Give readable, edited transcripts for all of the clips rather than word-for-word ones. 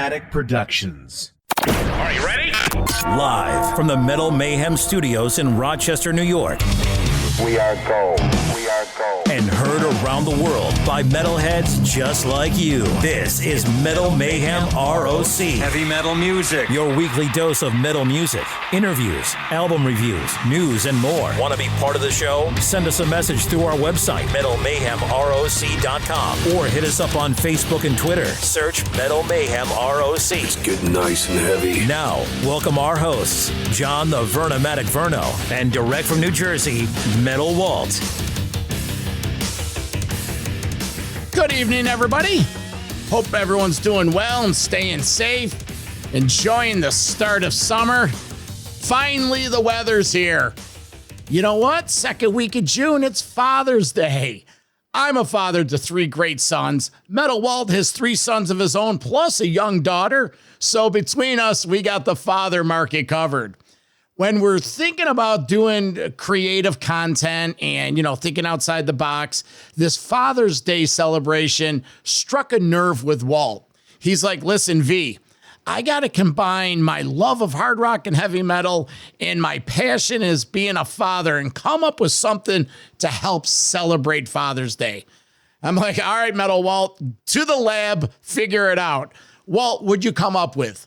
Vernomatic Productions. Are you ready? Live from the Metal Mayhem Studios in Rochester, New York. We are go. We are go. And heard around the world by metalheads just like you. This is Metal Mayhem ROC. Heavy metal music. Your weekly dose of metal music, interviews, album reviews, news, and more. Want to be part of the show? Send us a message through our website, metalmayhemroc.com, or hit us up on Facebook and Twitter. Search Metal Mayhem ROC. It's getting nice and heavy. Now, welcome our hosts, John the Vernomatic Verno, and direct from New Jersey, Metal Walt. Good evening, everybody. Hope everyone's doing well and staying safe, enjoying the start of summer. Finally, the weather's here. You know what? Second week of June, it's Father's Day. I'm a father to 3 great sons. Metal Walt has 3 sons of his own, plus a young daughter. So between us, we got the father market covered. When we're thinking about doing creative content and, thinking outside the box, this Father's Day celebration struck a nerve with Walt. He's like, listen, V, I got to combine my love of hard rock and heavy metal and my passion as being a father and come up with something to help celebrate Father's Day. I'm like, all right, Metal Walt, to the lab, figure it out. Walt, what'd you come up with?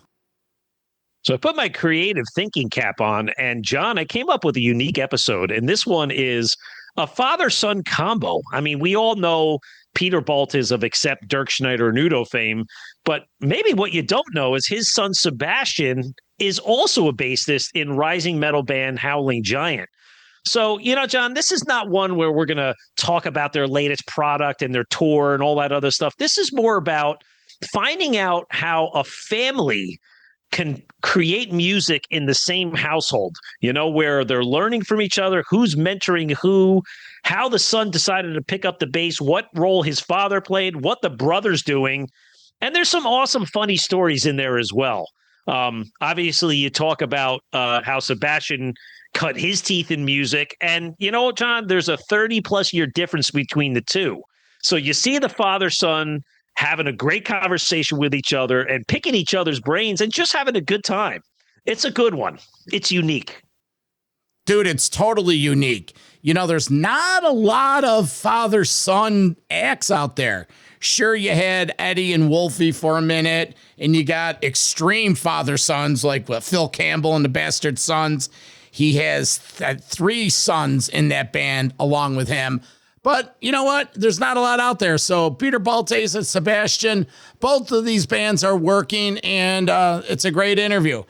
So I put my creative thinking cap on, and John, I came up with a unique episode, and this one is a father-son combo. I mean, we all know Peter Baltes of Accept, Dirkschneider, and U.D.O fame, but maybe what you don't know is his son Sebastian is also a bassist in rising metal band Howling Giant. So, John, this is not one where we're going to talk about their latest product and their tour and all that other stuff. This is more about finding out how a family can create music in the same household, where they're learning from each other, who's mentoring who, how the son decided to pick up the bass, what role his father played, what the brother's doing. And there's some awesome, funny stories in there as well. Obviously, you talk about how Sebastian cut his teeth in music. And John, there's a 30-plus year difference between the two. So you see the father-son having a great conversation with each other and picking each other's brains and just having a good time. It's a good one. It's unique. Dude, it's totally unique. There's not a lot of father-son acts out there. Sure, you had Eddie and Wolfie for a minute, and you got extreme father-sons like Phil Campbell and the Bastard Sons. He has 3 sons in that band along with him. But you know what? There's not a lot out there. So Peter Baltes and Sebastian, both of these bands are working, and it's a great interview.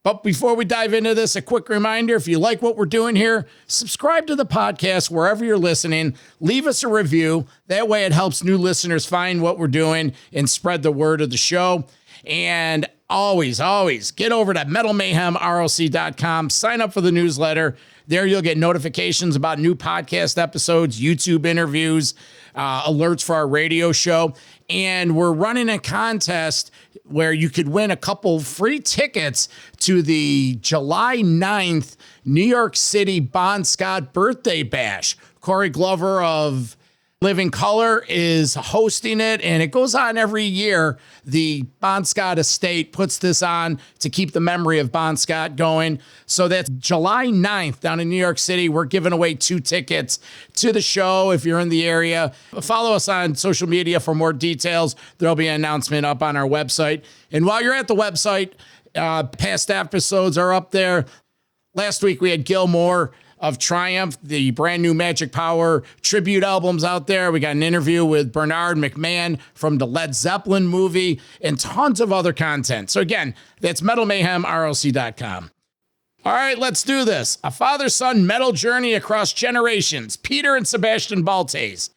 But before we dive into this, a quick reminder, if you like what we're doing here, subscribe to the podcast wherever you're listening. Leave us a review. That way it helps new listeners find what we're doing and spread the word of the show. And always get over to metalmayhemroc.com. Sign up for the newsletter. There you'll get notifications about new podcast episodes, YouTube interviews, alerts for our radio show. And we're running a contest where you could win a couple free tickets to the July 9th New York City Bon Scott Birthday Bash. Corey Glover of Living Color is hosting it, and it goes on every year. The Bon Scott estate puts this on to keep the memory of Bon Scott going. So that's July 9th down in New York City. We're giving away 2 tickets to the show if you're in the area. Follow us on social media for more details. There'll be an announcement up on our website. And while you're at the website, past episodes are up there. Last week we had Gilmore of Triumph, the brand new Magic Power tribute albums out there. We got an interview with Bernard McMahon from the Led Zeppelin movie and tons of other content. So again, that's metalmayhemroc.com. All right, let's do this. A father-son metal journey across generations. Peter and Sebastian Baltes.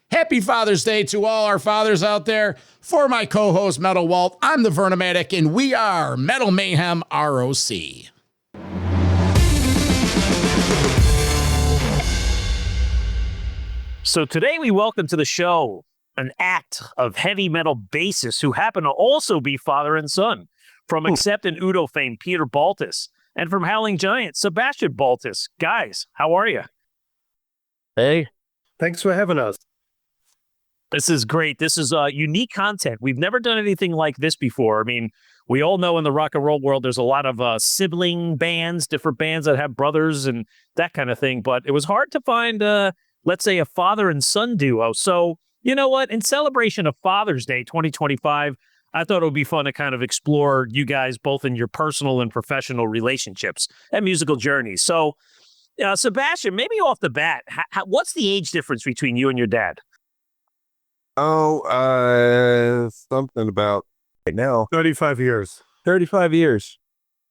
Happy Father's Day to all our fathers out there. For my co-host, Metal Walt, I'm the Vernomatic, and we are Metal Mayhem ROC. So today we welcome to the show an act of heavy metal bassists who happen to also be father and son. From Accept and U.D.O fame, Peter Baltes, and from Howling Giant, Sebastian Baltes. Guys, how are you? Hey, thanks for having us. This is great. This is unique content. We've never done anything like this before. I mean, we all know in the rock and roll world, there's a lot of sibling bands, different bands that have brothers and that kind of thing. But it was hard to find, let's say, a father and son duo. So, you know what? In celebration of Father's Day 2025, I thought it would be fun to kind of explore you guys both in your personal and professional relationships and musical journeys. So, Sebastian, maybe off the bat, what's the age difference between you and your dad? Oh, something about right now. 35 years. 35 years.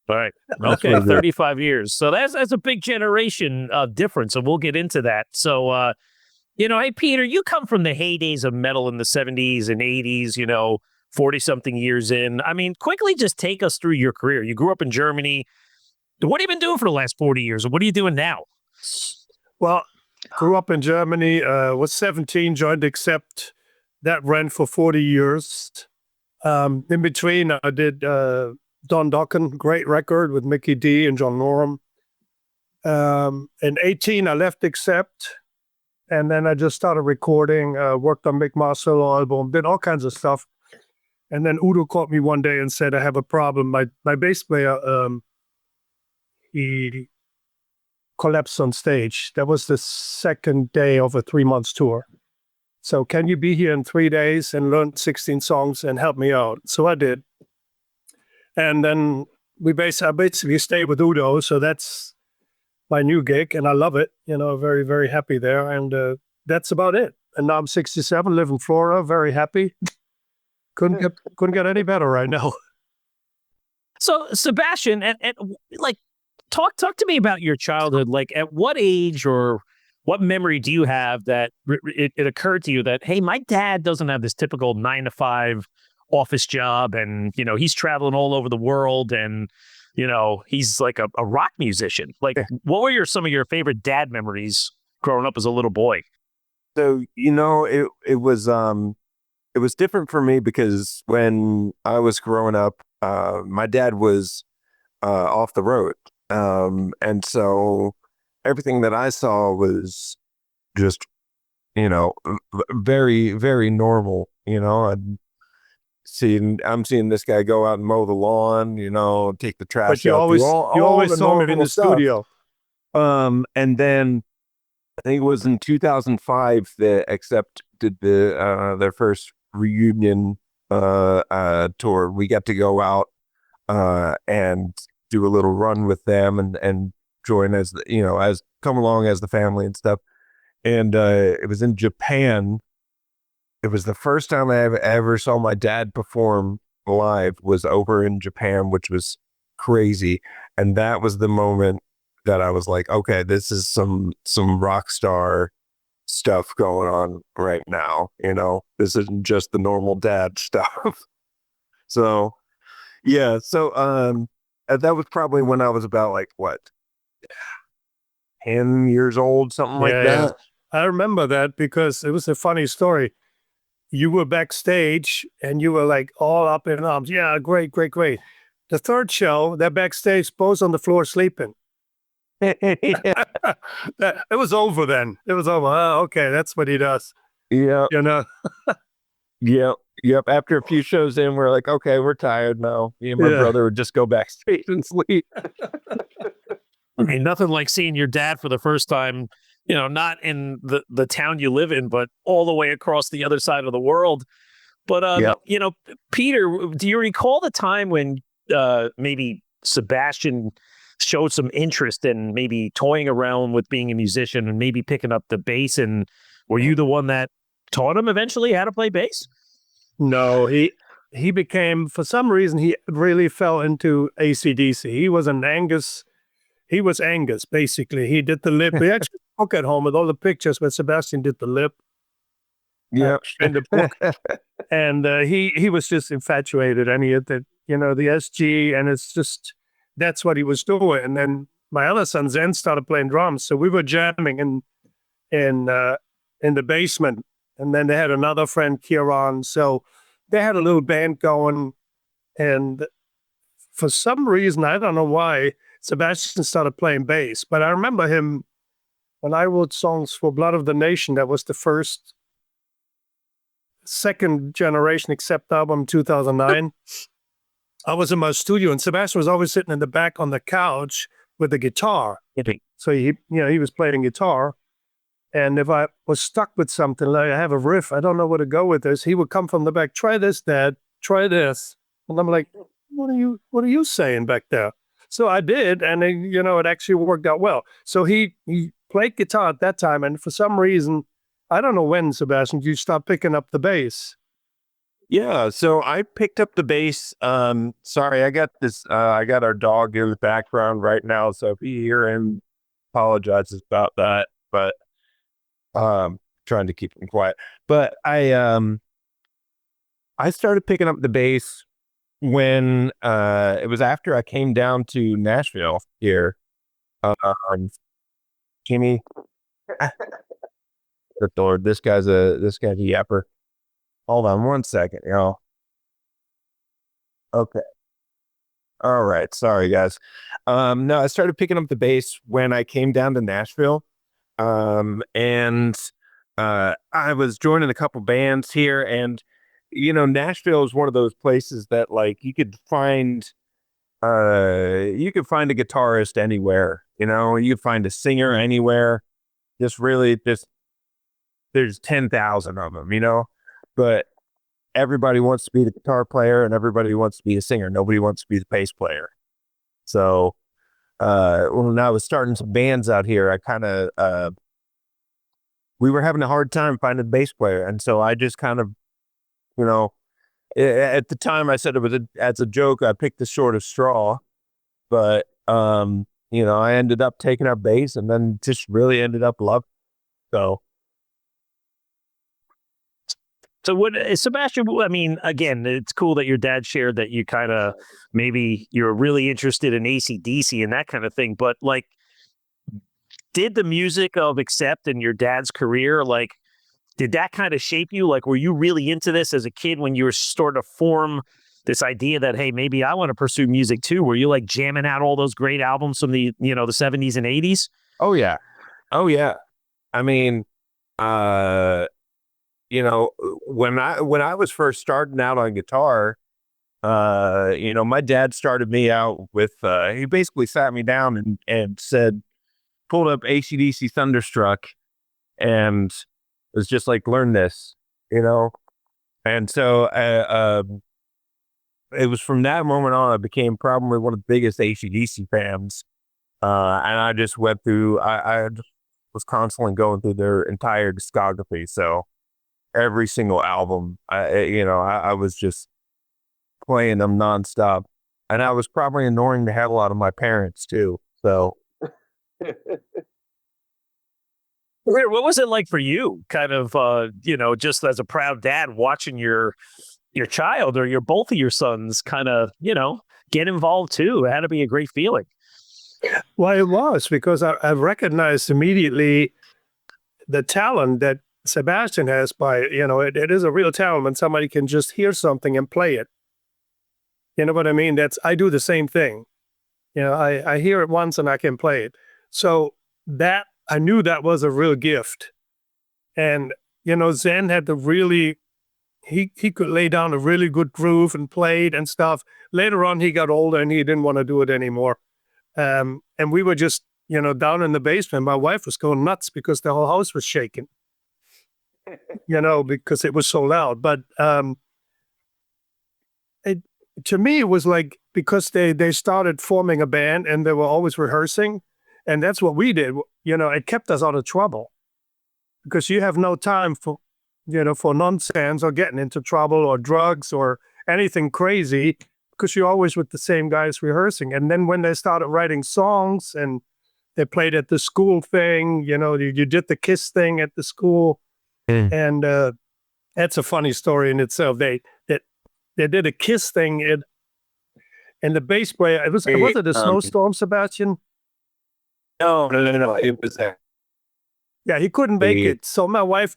All right. Okay, 35 years. So that's a big generation difference, and we'll get into that. So, hey, Peter, you come from the heydays of metal in the 70s and 80s, 40-something years in. I mean, quickly just take us through your career. You grew up in Germany. What have you been doing for the last 40 years? What are you doing now? Well, grew up in Germany, was 17, joined Accept. That ran for 40 years. In between, I did Don Dokken, great record with Mickey D and John Norum. In 18, I left Accept, and then I just started recording, worked on Mick Marcello album, did all kinds of stuff. And then U.D.O called me one day and said, I have a problem. My bass player, he collapsed on stage. That was the second day of a 3-month tour. So can you be here in 3 days and learn 16 songs and help me out? So I did. And then I basically stayed with U.D.O, so that's my new gig, and I love it. Very, very happy there. And that's about it. And now I'm 67, live in Florida, very happy. Couldn't get any better right now. So, Sebastian, and talk to me about your childhood. Like, at what age or what memory do you have that it occurred to you that, hey, my dad doesn't have this typical 9-to-5 office job, and he's traveling all over the world, and he's like a rock musician. Like, what were some of your favorite dad memories growing up as a little boy? So it was different for me because when I was growing up, my dad was off the road, and so everything that I saw was just, very, very normal. I'm seeing this guy go out and mow the lawn, take the trash. But you out, always saw him in the stuff. studio. And then I think it was in 2005 that Accept did their first reunion tour. We got to go out and do a little run with them and join as come along as the family and stuff. And it was in Japan. It was the first time I ever saw my dad perform live, was over in Japan, which was crazy. And that was the moment that I was like, okay, this is some rock star stuff going on right now. This isn't just the normal dad stuff. So yeah. So that was probably when I was about 10 years old, something like that. Yeah. I remember that because it was a funny story. You were backstage and you were like all up in arms. Yeah, great. The third show, they're backstage, both on the floor sleeping. It was over then. It was over. Oh, okay, that's what he does. Yeah. Yep. After a few shows in, we're like, okay, we're tired now. Me and my brother would just go backstage and sleep. I mean, nothing like seeing your dad for the first time, not in the town you live in, but all the way across the other side of the world. But, Peter, do you recall the time when maybe Sebastian showed some interest in maybe toying around with being a musician and maybe picking up the bass? And were you the one that taught him eventually how to play bass? No, he became, for some reason, he really fell into AC/DC. He was Angus, basically. He did the lip. We actually book at home with all the pictures where Sebastian did the lip. Yeah, in the book. And he was just infatuated, and he had the SG, and it's just, that's what he was doing. And then my other son Zen started playing drums, so we were jamming in the basement. And then they had another friend, Kieran, so they had a little band going. And for some reason, I don't know why, Sebastian started playing bass. But I remember him when I wrote songs for Blood of the Nation. That was the first second generation Accept album, 2009. I was in my studio, and Sebastian was always sitting in the back on the couch with the guitar. So he was playing guitar. And if I was stuck with something, like I have a riff, I don't know where to go with this, he would come from the back, try this, Dad, try this. And I'm like, what are you saying back there? So I did, and it actually worked out well. So he played guitar at that time, and for some reason, I don't know when, Sebastian, you stopped picking up the bass. Yeah, so I picked up the bass. Sorry, I got our dog in the background right now, so if you hear him, apologizes about that. But trying to keep him quiet. But I started picking up the bass when it was after I came down to Nashville here. Jimmy, good Lord, this guy's a yapper. Hold on one second, y'all. Okay. All right. Sorry, guys. No, I started picking up the bass when I came down to Nashville. And I was joining a couple bands here, and Nashville is one of those places that like you could find a guitarist anywhere, you could find a singer anywhere. There's 10,000 of them, but everybody wants to be the guitar player and everybody wants to be a singer. Nobody wants to be the bass player. So when I was starting some bands out here, I kind of we were having a hard time finding a bass player, and so I just kind of, at the time I said it was as a joke, I picked the shortest straw, but I ended up taking up bass, and then just really ended up loving it. So what, Sebastian, I mean, again, it's cool that your dad shared that you kind of, maybe you're really interested in AC/DC and that kind of thing, but like, did the music of Accept and your dad's career, like, did that kind of shape you? Like, were you really into this as a kid when you were starting to form this idea that, hey, maybe I want to pursue music too? Were you like jamming out all those great albums from the 70s and 80s? Oh yeah. I mean, when I was first starting out on guitar, my dad started me out with, he basically sat me down and said, pulled up AC/DC Thunderstruck, and was just like, learn this, and so it was from that moment on I became probably one of the biggest AC/DC fans, and I just went through, I was constantly going through their entire discography, so every single album, I was just playing them nonstop, and I was probably annoying the hell out of my parents too. So, What was it like for you? Kind of, just as a proud dad, watching your child or both of your sons kind of, get involved too. It had to be a great feeling. Well, it was, because I recognized immediately the talent that Sebastian has by, it is a real talent when somebody can just hear something and play it. You know what I mean? I do the same thing. I hear it once and I can play it. So that, I knew that was a real gift. And, Zen had to really, he could lay down a really good groove and play it and stuff. Later on, he got older and he didn't want to do it anymore. And we were just, down in the basement. My wife was going nuts because the whole house was shaking. Because it was so loud. But to me, it was like, because they started forming a band and they were always rehearsing, and that's what we did. It kept us out of trouble, because you have no time for nonsense or getting into trouble or drugs or anything crazy, because you're always with the same guys rehearsing. And then when they started writing songs and they played at the school thing, you did the Kiss thing at the school. And that's a funny story in itself. They did a Kiss thing, and the bass player, was it a snowstorm, Sebastian? No. It was there. Yeah, he couldn't make it. So my wife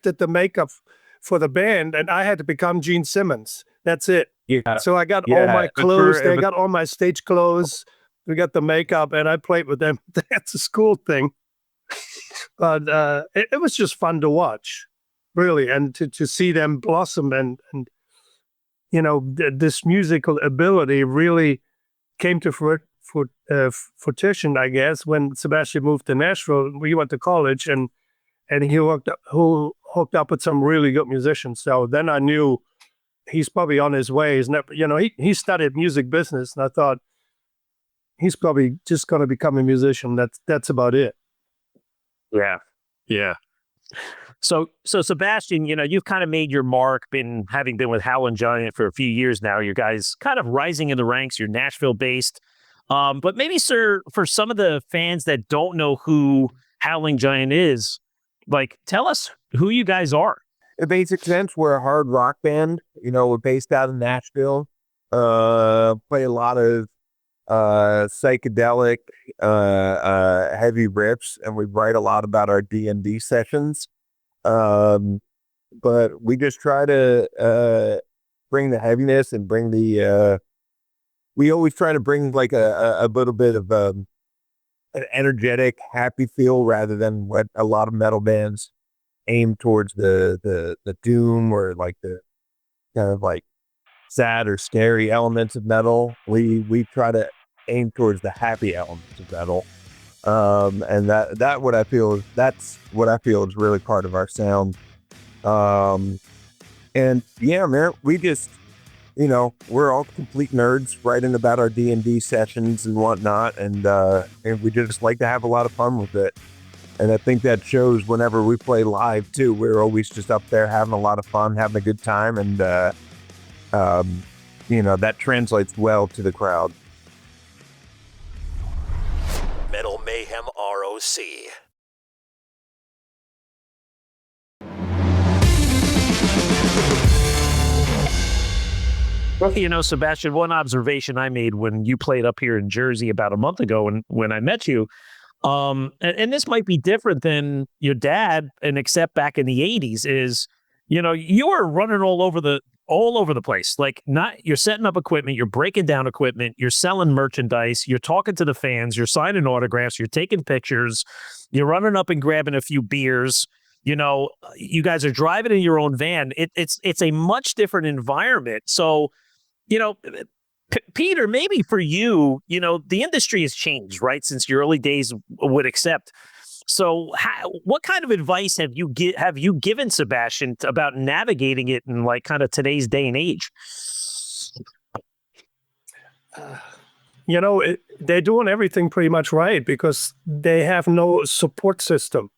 did the makeup for the band, and I had to become Gene Simmons. That's it. Yeah. So I got all my clothes. They got all my stage clothes. We got the makeup, and I played with them. That's a school thing. But it was just fun to watch. really, and to see them blossom and this musical ability really came to fruition, I guess, when Sebastian moved to Nashville. We went to college, and he hooked up with some really good musicians. So then I knew he's probably on his way. He's never, he studied music business, and I thought he's probably just going to become a musician. That's about it. Yeah. Yeah. So Sebastian, you've kind of made your mark, having been with Howling Giant for a few years now. You guys kind of rising in the ranks. You're Nashville based. But maybe, sir, for some of the fans that don't know who Howling Giant is, like, tell us who you guys are. In basic sense, we're a hard rock band. We're based out of Nashville. Play a lot of psychedelic, heavy riffs, and we write a lot about our D&D sessions. But we just try to bring the heaviness and bring the we always try to bring like a little bit of an energetic, happy feel rather than what a lot of metal bands aim towards the doom or like the kind of like sad or scary elements of metal. We try to aim towards the happy elements of metal. And that's what I feel is really part of our sound. And yeah, man, we just, we're all complete nerds writing about our D&D sessions and whatnot. And we just like to have a lot of fun with it. And I think that shows whenever we play live too. We're always just up there having a lot of fun, having a good time. And, that translates well to the crowd. Metal Mayhem ROC. Sebastian, one observation I made when you played up here in Jersey about a month ago when I met you, and this might be different than your dad, and except back in the 80s, is, you were running all over the place. Like, you're setting up equipment, you're breaking down equipment, you're selling merchandise, you're talking to the fans, you're signing autographs, you're taking pictures, you're running up and grabbing a few beers. You guys are driving in your own van. It's a much different environment. So, Peter, maybe for you, the industry has changed, right, since your early days would accept. So what kind of advice have you given Sebastian about navigating it in like kind of today's day and age? They're doing everything pretty much right because they have no support system.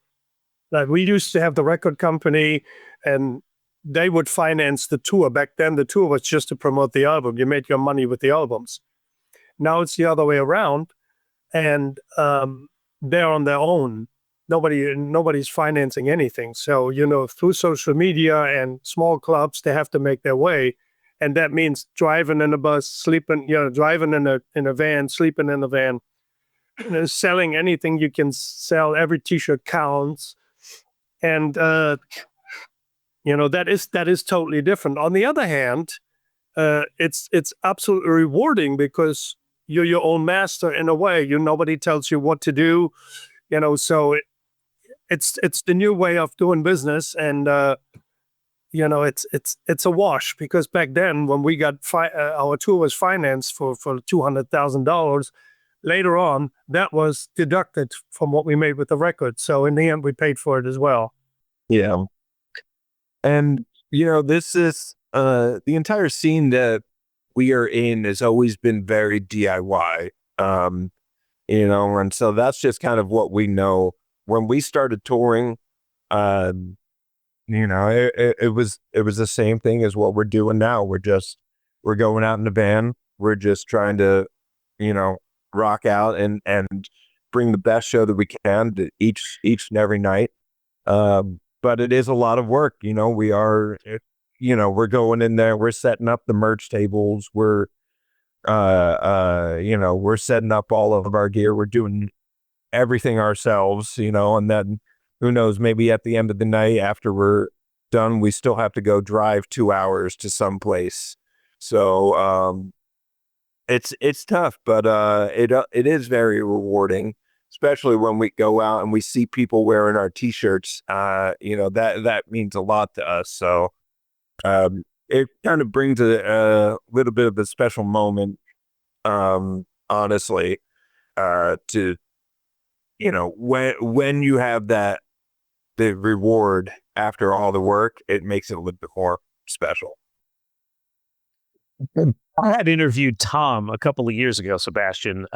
Like, we used to have the record company and they would finance the tour. Back then, the tour was just to promote the album. You made your money with the albums. Now it's the other way around, and they're on their own. Nobody's financing anything. So, through social media and small clubs, they have to make their way. And that means driving in a bus, sleeping, driving in a van, sleeping in a van, selling anything you can sell. Every t-shirt counts. And, that is totally different. On the other hand, it's absolutely rewarding because you're your own master in a way. Nobody tells you what to do, so it's the new way of doing business. And, it's a wash because back then when we got our tour was financed for $200,000, later on, that was deducted from what we made with the record. So in the end, we paid for it as well. Yeah. And, this is the entire scene that we are in has always been very DIY, and so that's just kind of what we know. When we started touring, it was the same thing as what we're doing now. We're going out in the van. We're just trying to, rock out and bring the best show that we can to each and every night. But it is a lot of work. We are, we're going in there, we're setting up the merch tables. We're setting up all of our gear. We're doing everything ourselves, and then who knows, maybe at the end of the night after we're done, we still have to go drive 2 hours to someplace. So, it's tough, but it is very rewarding. especially when we go out and we see people wearing our t-shirts, that means a lot to us. So it kind of brings a little bit of a special moment, honestly, to, when you have the reward after all the work, it makes it a little bit more special. I had interviewed Tom a couple of years ago, Sebastian,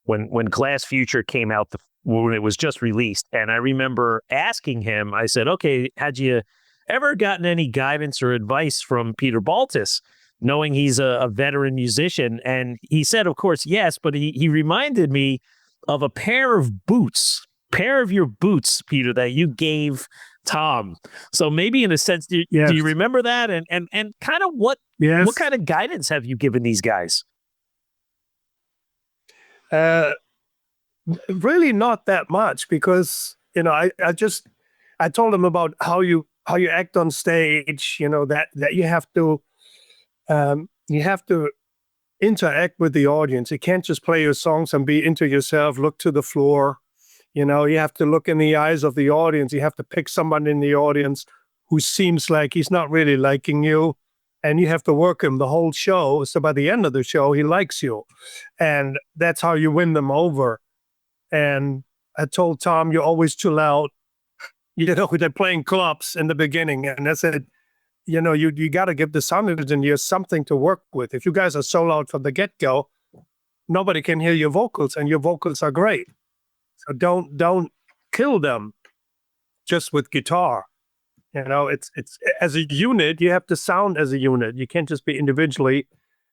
when Glass Future came out, when it was just released. And I remember asking him, I said, okay, had you ever gotten any guidance or advice from Peter Baltes, knowing he's a veteran musician? And he said, of course, yes, but he reminded me of a pair of your boots, Peter, that you gave Tom. So maybe in a sense, do you remember that? And kind of what kind of guidance have you given these guys? Really not that much, because, I told them about how you act on stage, that you have to interact with the audience. You can't just play your songs and be into yourself, look to the floor. You have to look in the eyes of the audience. You have to pick someone in the audience who seems like he's not really liking you, and you have to work him the whole show. So by the end of the show, he likes you, and that's how you win them over. And I told Tom, you're always too loud. They're playing clubs in the beginning, and I said, you got to give the sound engineers something to work with. If you guys are so loud from the get-go, nobody can hear your vocals, and your vocals are great. So don't kill them just with guitar. It's as a unit, you have to sound as a unit. You can't just be individually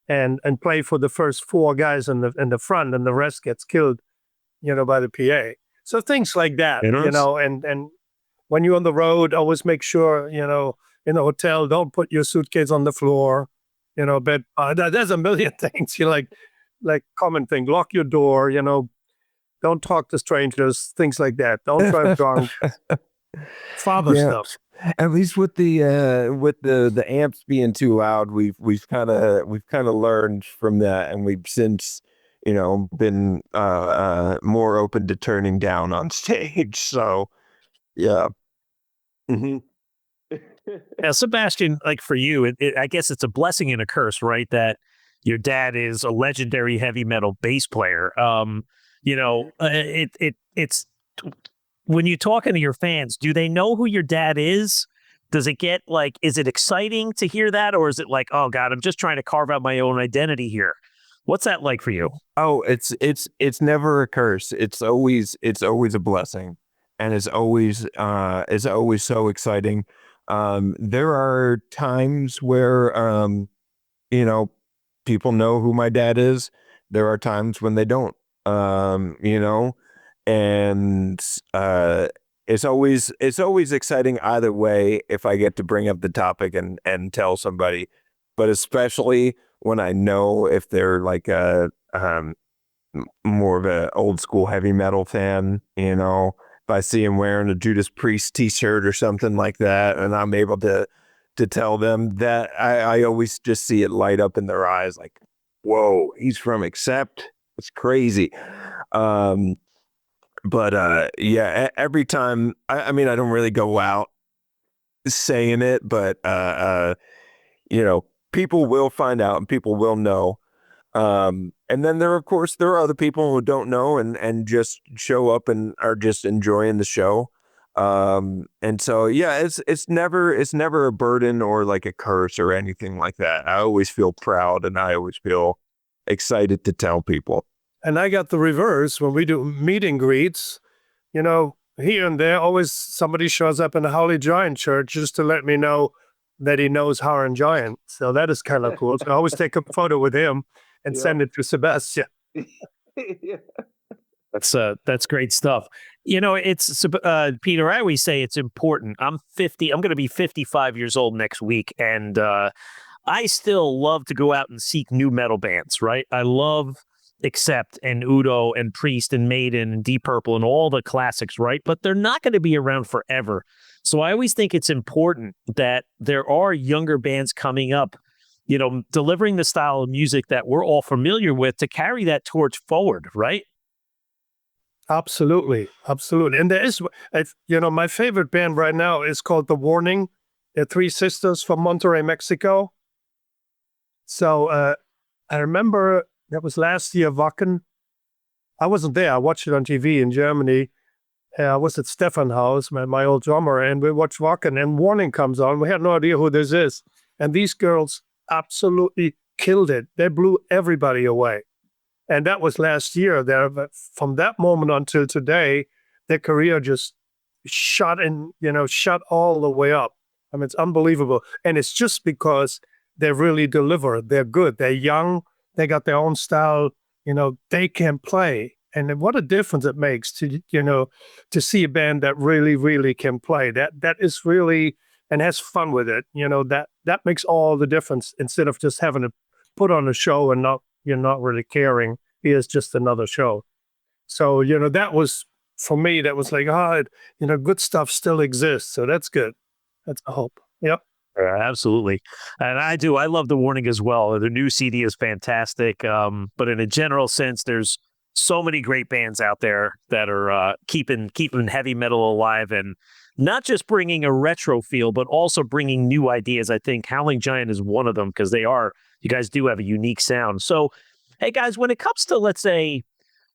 and play for the first four guys in the front, and the rest gets killed, by the PA. So things like that, and when you're on the road, always make sure, in a hotel, don't put your suitcase on the floor, but there's a million things. You like common thing, lock your door, don't talk to strangers, things like that. Don't drive drunk. Father stuff. At least with the amps being too loud, we've kind of learned from that, and we've since been more open to turning down on stage. So yeah. Mm-hmm. Now, Sebastian, like for you, I guess it's a blessing and a curse, right? That your dad is a legendary heavy metal bass player. It's when you're talking to your fans, do they know who your dad is? Does it get is it exciting to hear that? Or is it like, oh God, I'm just trying to carve out my own identity here? What's that like for you? Oh, it's never a curse. It's always a blessing. And it's always so exciting. There are times where, people know who my dad is. There are times when they don't, and it's always exciting either way if I get to bring up the topic and tell somebody, but especially when I know if they're like more of a old school heavy metal fan, if I see him wearing a Judas Priest t-shirt or something like that, and I'm able to tell them that, I always just see it light up in their eyes like, whoa, he's from Accept. It's crazy. But every time, I mean, I don't really go out saying it, but people will find out and people will know. And then there are other people who don't know and just show up and are just enjoying the show. And so, it's never a burden or like a curse or anything like that. I always feel proud and I always feel excited to tell people. And I got the reverse when we do meet and greets, here and there, always somebody shows up in a Howling Giant shirt just to let me know that he knows Howling Giant. So that is kind of cool. So I always take a photo with him and send it to Sebastian. That's great stuff. It's Peter, I always say it's important. I'm going to be 55 years old next week, and I still love to go out and seek new metal bands, right? I love Accept and U.D.O and Priest and Maiden and Deep Purple and all the classics, right? But they're not going to be around forever. So I always think it's important that there are younger bands coming up, delivering the style of music that we're all familiar with to carry that torch forward, right? Absolutely, absolutely. And there is, my favorite band right now is called The Warning. They're three sisters from Monterrey, Mexico. So I remember that was last year, Wacken. I wasn't there. I watched it on TV in Germany. I was at Stefan House, my old drummer, and we watched Wacken, and Warning comes on. We had no idea who this is. And these girls absolutely killed it. They blew everybody away. And that was last year. From that moment until today, their career just shot all the way up. I mean, it's unbelievable. And it's just because they really deliver. They're good. They're young. They got their own style. They can play. And what a difference it makes to see a band that really, really can play. That is really, and has fun with it. That makes all the difference instead of just having to put on a show and you're not really caring. Here's just another show. So, that was, for me, that was like, good stuff still exists. So that's good. That's a hope. Yep. Absolutely. And I love The Warning as well. The new CD is fantastic. But in a general sense, there's so many great bands out there that are keeping heavy metal alive, and not just bringing a retro feel, but also bringing new ideas. I think Howling Giant is one of them, because you guys do have a unique sound. So, hey guys, when it comes to, let's say,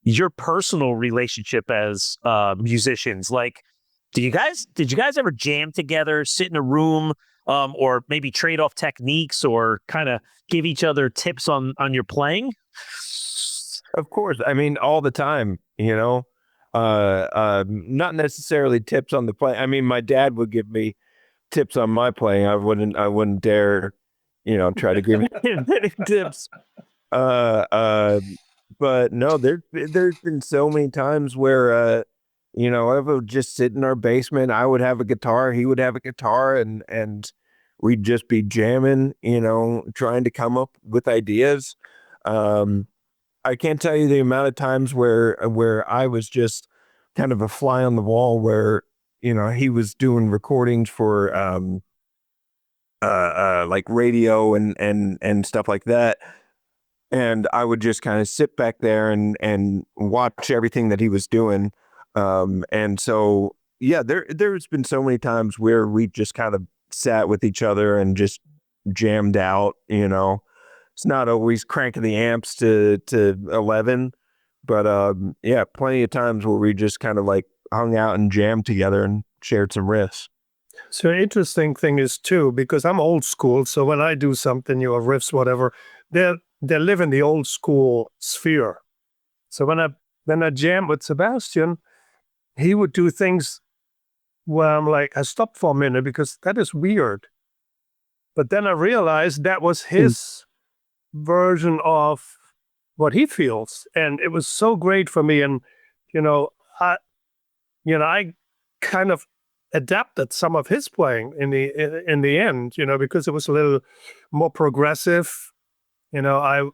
your personal relationship as musicians, like, did you guys ever jam together, sit in a room, or maybe trade off techniques, or kind of give each other tips on your playing? Of course. I mean, all the time, not necessarily tips on the play. I mean, my dad would give me tips on my playing. I wouldn't dare, try to give him any tips. But no, there's been so many times where, I would just sit in our basement. I would have a guitar, he would have a guitar, and we'd just be jamming, trying to come up with ideas. I can't tell you the amount of times where I was just kind of a fly on the wall, where, he was doing recordings for, like radio and stuff like that. And I would just kind of sit back there and watch everything that he was doing. And so, yeah, there's been so many times where we just kind of sat with each other and just jammed out. It's not always cranking the amps to 11, but yeah, plenty of times where we just kind of like hung out and jammed together and shared some riffs. So interesting thing is too, because I'm old school. So when I do something, riffs, whatever, they live in the old school sphere. So when I jam with Sebastian, he would do things where I'm like, I stopped for a minute because that is weird. But then I realized that was his version of what he feels, and it was so great for me. And I kind of adapted some of his playing in the end, because it was a little more progressive. I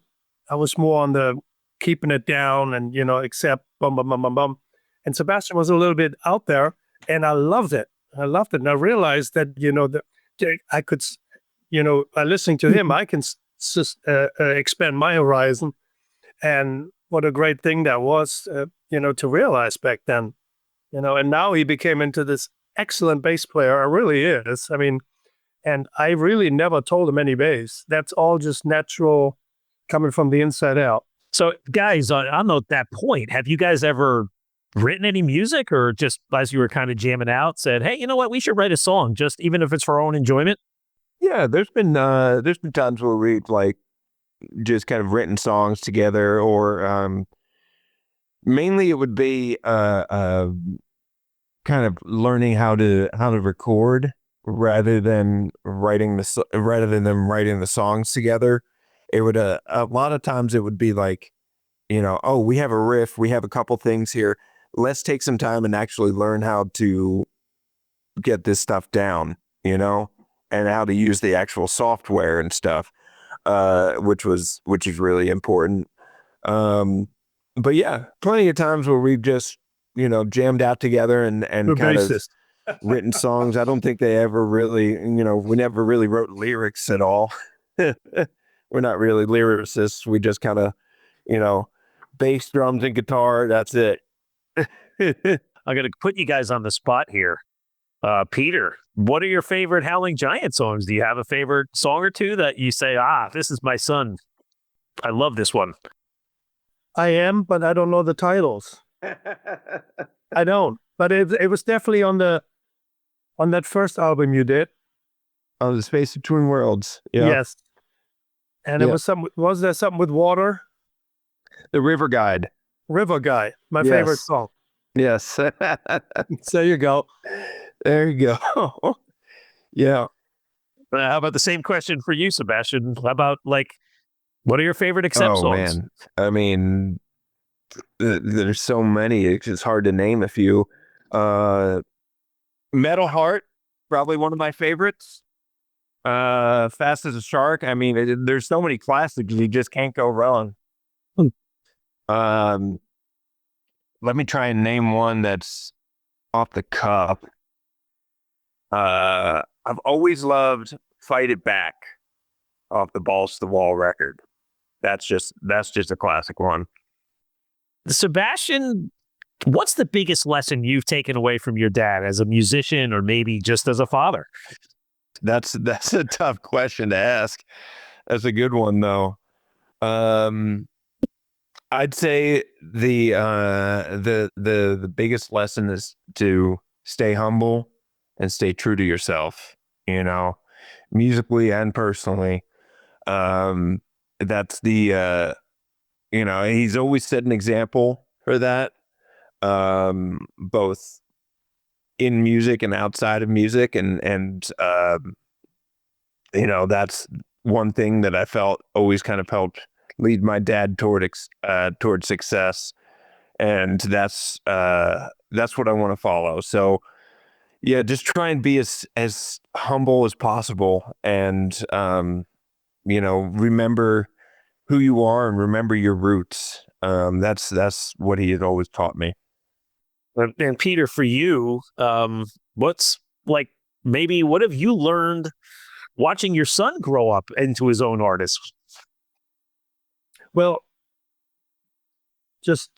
was more on the keeping it down and except bum bum bum bum bum. And Sebastian was a little bit out there, and I loved it. And I realized that I could, by listening to him, I can expand my horizon. And what a great thing that was, to realize back then. And now he became into this excellent bass player. It really is. I mean, and I really never told him any bass. That's all just natural, coming from the inside out. So, guys, on that point, have you guys ever written any music, or just as you were kind of jamming out, said, "Hey, you know what? We should write a song, just even if it's for our own enjoyment"? Yeah, there's been times where we've like just kind of written songs together, or mainly it would be kind of learning how to record rather than writing the songs together. It would a lot of times it would be like, oh, we have a riff, we have a couple things here. Let's take some time and actually learn how to get this stuff down, and how to use the actual software and stuff, which is really important. But yeah, plenty of times where we've just, jammed out together and kind of written songs. I don't think they ever really, we never really wrote lyrics at all. We're not really lyricists. We just kind of, bass, drums, and guitar. That's it. I'm going to put you guys on the spot here. Peter, what are your favorite Howling Giant songs? Do you have a favorite song or two that you say, this is my son? I love this one. I am, but I don't know the titles. I don't. But it was definitely on that first album you did. Oh, The Space Between Worlds. Yeah. Yes. And it was there something with water? The River Guide. River Guy, my favorite song. Yes. There you go. There you go. Yeah. How about the same question for you, Sebastian? How about, what are your favorite Accept songs? Man. I mean, there's so many. It's just hard to name a few. Metal Heart, probably one of my favorites. Fast as a Shark. I mean, there's so many classics. You just can't go wrong. Let me try and name one that's off the cuff. I've always loved Fight It Back off the Balls to the Wall record. That's just a classic one. Sebastian, what's the biggest lesson you've taken away from your dad as a musician or maybe just as a father? That's a tough question to ask. That's a good one though. I'd say the biggest lesson is to stay humble and stay true to yourself, musically and personally. That's he's always set an example for that, both in music and outside of music. And that's one thing that I felt always kind of helped lead my dad toward success. And that's what I want to follow. So yeah, just try and be as humble as possible and, remember who you are and remember your roots. That's what he had always taught me. And Peter, for you, what have you learned watching your son grow up into his own artist? Well, just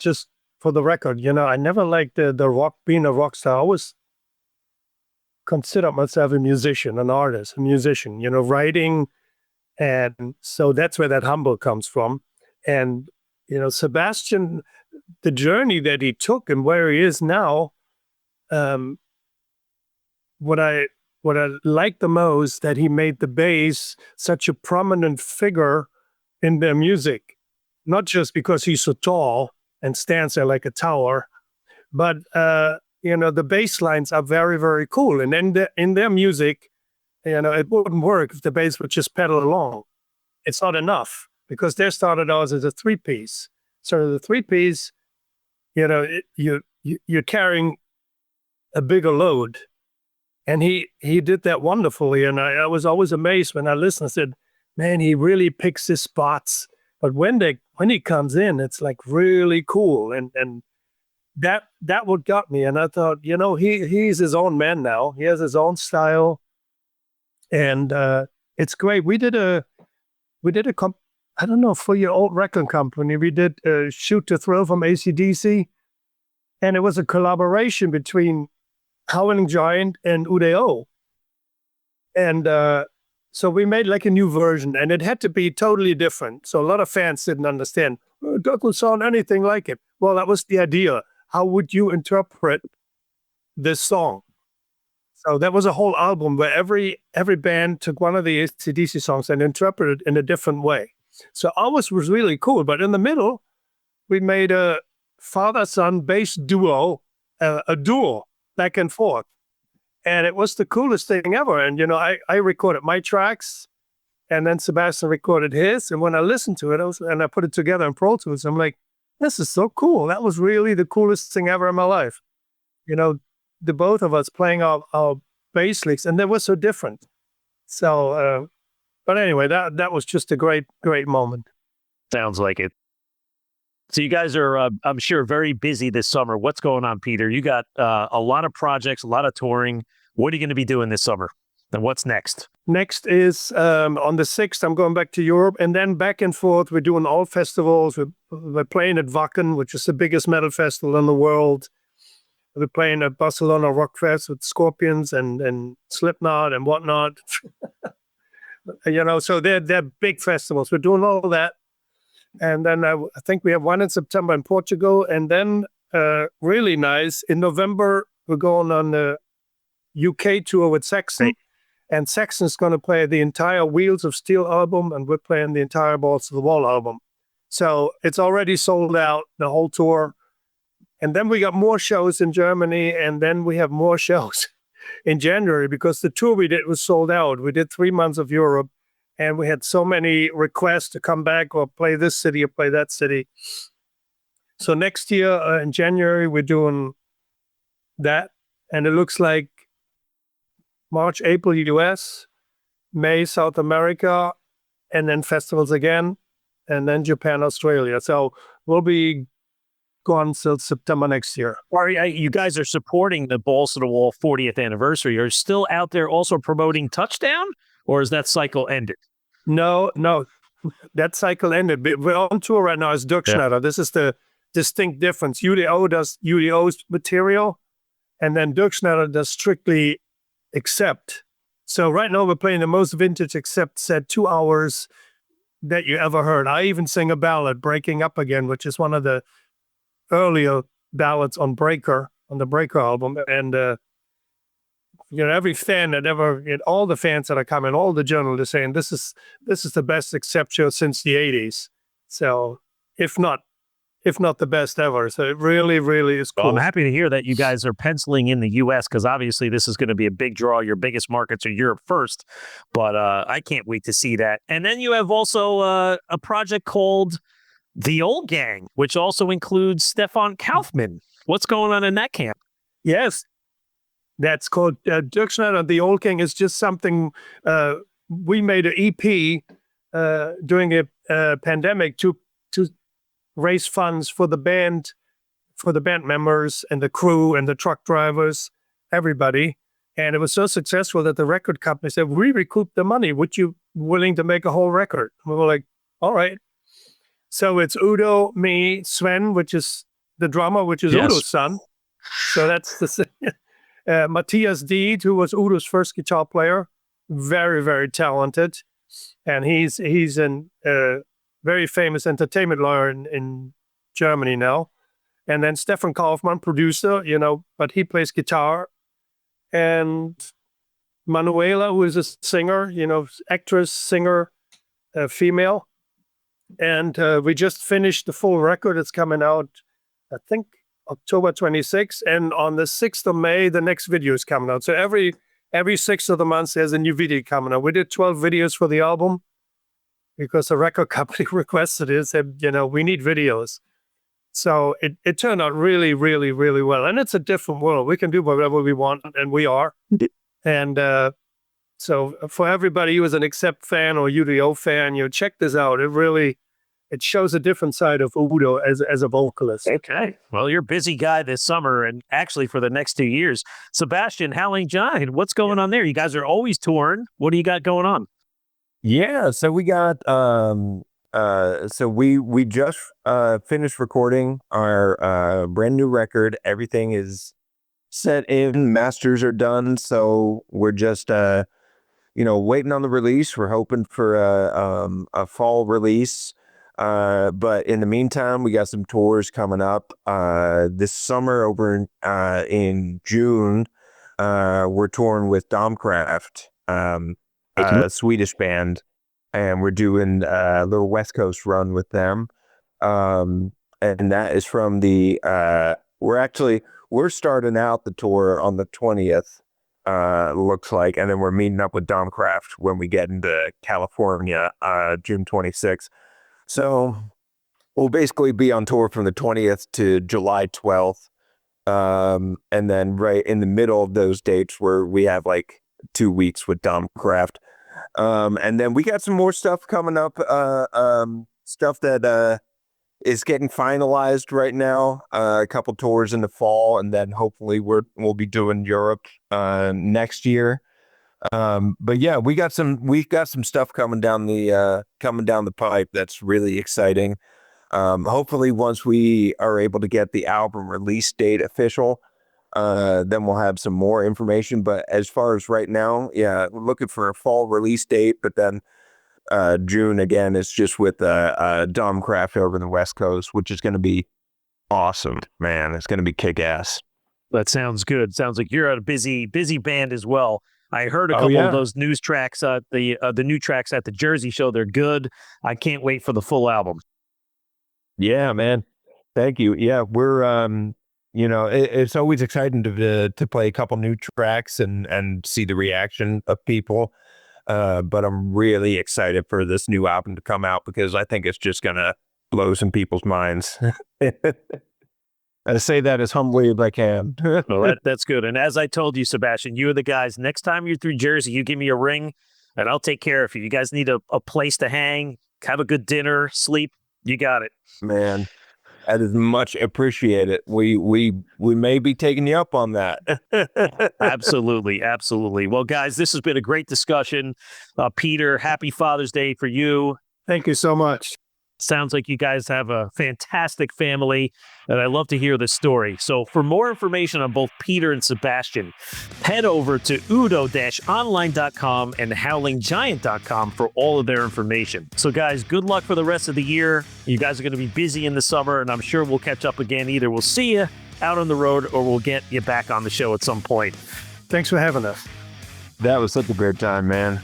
for the record, I never liked the rock, being a rock star. I always considered myself a musician, an artist, a musician, writing. And so that's where that humble comes from. And, Sebastian, the journey that he took and where he is now, what I like the most, that he made the bass such a prominent figure in their music, not just because he's so tall and stands there like a tower, but the bass lines are very, very cool. And in their music, it wouldn't work if the bass would just pedal along. It's not enough because they started out as a 3-piece. So the 3-piece, you're carrying a bigger load. And he did that wonderfully. And I was always amazed when I listened. I said, man, he really picks his spots. But when he comes in, it's like really cool. And that what got me. And I thought, he's his own man now. He has his own style. And it's great. We did a I don't know, for your old record company, we did Shoot to Thrill from AC/DC. And it was a collaboration between Howling Giant and U.D.O. And so we made like a new version, and it had to be totally different. So a lot of fans didn't understand. It doesn't sound anything like it. Well, that was the idea. How would you interpret this song? So that was a whole album where every band took one of the AC/DC songs and interpreted it in a different way. So ours was really cool. But in the middle, we made a father-son bass duo, a duo back and forth. And it was the coolest thing ever. And, I recorded my tracks, and then Sebastian recorded his. And when I listened to it, I put it together in Pro Tools, I'm like, this is so cool. That was really the coolest thing ever in my life. The both of us playing our bass licks, and they were so different. So, but anyway, that was just a great, great moment. Sounds like it. So you guys are, I'm sure, very busy this summer. What's going on, Peter? You got a lot of projects, a lot of touring. What are you going to be doing this summer? And what's next? Next is on the 6th, I'm going back to Europe, and then back and forth. We're doing all festivals. We're playing at Wacken, which is the biggest metal festival in the world. We're playing at Barcelona Rock Fest with Scorpions and Slipknot and whatnot. So they're big festivals. We're doing all that. And then I think we have one in September in Portugal. And then really nice, in November, we're going on the UK tour with Saxon. And Saxon's going to play the entire Wheels of Steel album, and we're playing the entire Balls to the Wall album. So it's already sold out, the whole tour. And then we got more shows in Germany, and then we have more shows in January because the tour we did was sold out. We did 3 months of Europe, and we had so many requests to come back or play this city or play that city. So next year in January, we're doing that, and it looks like March, April, US, May, South America, and then festivals again, and then Japan, Australia. So we'll be gone till September next year. You guys are supporting the Balls to the Wall 40th anniversary. Are you still out there also promoting Touchdown, or is that cycle ended? No, that cycle ended. We're on tour right now as Dirkschneider. Yeah. This is the distinct difference. U.D.O. does U.D.O.'s material, and then Dirkschneider does strictly Accept. So right now we're playing the most vintage Accept set, 2 hours that you ever heard. I even sing a ballad, Breaking Up Again, which is one of the earlier ballads on the Breaker album. And every fan that ever, all the fans that are coming, all the journalists saying this is the best Accept show since the 80s. So if not the best ever. So it really, really is cool. Well, I'm happy to hear that you guys are penciling in the U.S. because obviously this is going to be a big draw. Your biggest markets are Europe first, but I can't wait to see that. And then you have also a project called The Old Gang, which also includes Stefan Kaufmann. What's going on in that camp? Yes, that's called Dirkschneider. The Old Gang is just something we made an EP during a pandemic to raise funds for the band members and the crew and the truck drivers, everybody. And it was so successful that the record company said, we recouped the money. Would you willing to make a whole record? And we were like, all right. So it's U.D.O, me, Sven, which is the drummer, which is Udo's son. So that's the Matthias Deed, who was Udo's first guitar player, very, very talented. And he's a very famous entertainment lawyer in Germany now. And then Stefan Kaufmann, producer, but he plays guitar. And Manuela, who is a singer, actress, singer, female. And we just finished the full record. It's coming out, I think, October 26th. And on the 6th of May, the next video is coming out. So every 6th of the month, there's a new video coming out. We did 12 videos for the album because the record company requested it. Said, we need videos. So it turned out really, really, really well. And it's a different world. We can do whatever we want, and we are. And so for everybody who is an Accept fan or U.D.O fan, check this out. It shows a different side of U.D.O as a vocalist. Okay. Well, you're a busy guy this summer and actually for the next 2 years. Sebastian, Howling Giant, what's going on there? You guys are always touring. What do you got going on? Yeah, so we got so we just finished recording our brand new record. Everything is set in, masters are done, so we're just waiting on the release. We're hoping for a fall release. But in the meantime, we got some tours coming up this summer over in June. We're touring with Domcraft, a Swedish band, and we're doing a little West Coast run with them. And that is from the we're starting out the tour on the 20th, looks like, and then we're meeting up with Domcraft when we get into California, June 26th. So we'll basically be on tour from the 20th to July 12th. And then right in the middle of those dates where we have like 2 weeks with Domcraft. And then we got some more stuff coming up, stuff that is getting finalized right now, a couple tours in the fall, and then hopefully we'll be doing Europe next year. But yeah, we've got some stuff coming down the pipe that's really exciting. Hopefully once we are able to get the album release date official, then we'll have some more information. But as far as right now, yeah, we're looking for a fall release date, but then June again is just with Dom Craft over in the West Coast, which is going to be awesome, man. It's going to be kick-ass. That sounds good. Sounds like you're at a busy band as well. I heard a couple of those news tracks, the new tracks at the Jersey show. They're good. I can't wait for the full album. Yeah, man. Thank you. Yeah, we're it's always exciting to play a couple new tracks and see the reaction of people. But I'm really excited for this new album to come out because I think it's just gonna blow some people's minds. I say that as humbly as I can. Well, that's good. And as I told you, Sebastian, you are the guys. Next time you're through Jersey, you give me a ring, and I'll take care of you. You guys need a place to hang, have a good dinner, sleep. You got it, man. That is much appreciated. We may be taking you up on that. Absolutely. Well, guys, this has been a great discussion. Peter, happy Father's Day for you. Thank you so much. Sounds like you guys have a fantastic family, and I love to hear this story. So for more information on both Peter and Sebastian, head over to udo-online.com and howlinggiant.com for all of their information. So guys, good luck for the rest of the year. You guys are going to be busy in the summer, and I'm sure we'll catch up again. Either we'll see you out on the road or we'll get you back on the show at some point. Thanks for having us. That was such a great time, man.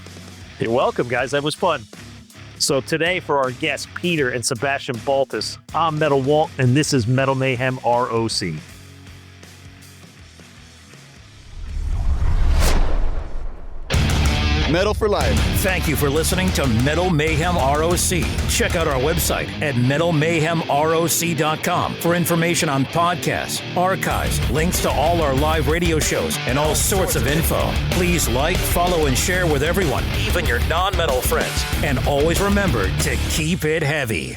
You're welcome, guys. That was fun. So today for our guests, Peter and Sebastian Baltes, I'm Metal Walt, and this is Metal Mayhem ROC. Metal for life. Thank you for listening to Metal Mayhem ROC. Check out our website at metalmayhemroc.com for information on podcasts, archives, links to all our live radio shows, and all sorts of info. Please like, follow, and share with everyone, even your non-metal friends. And always remember to keep it heavy.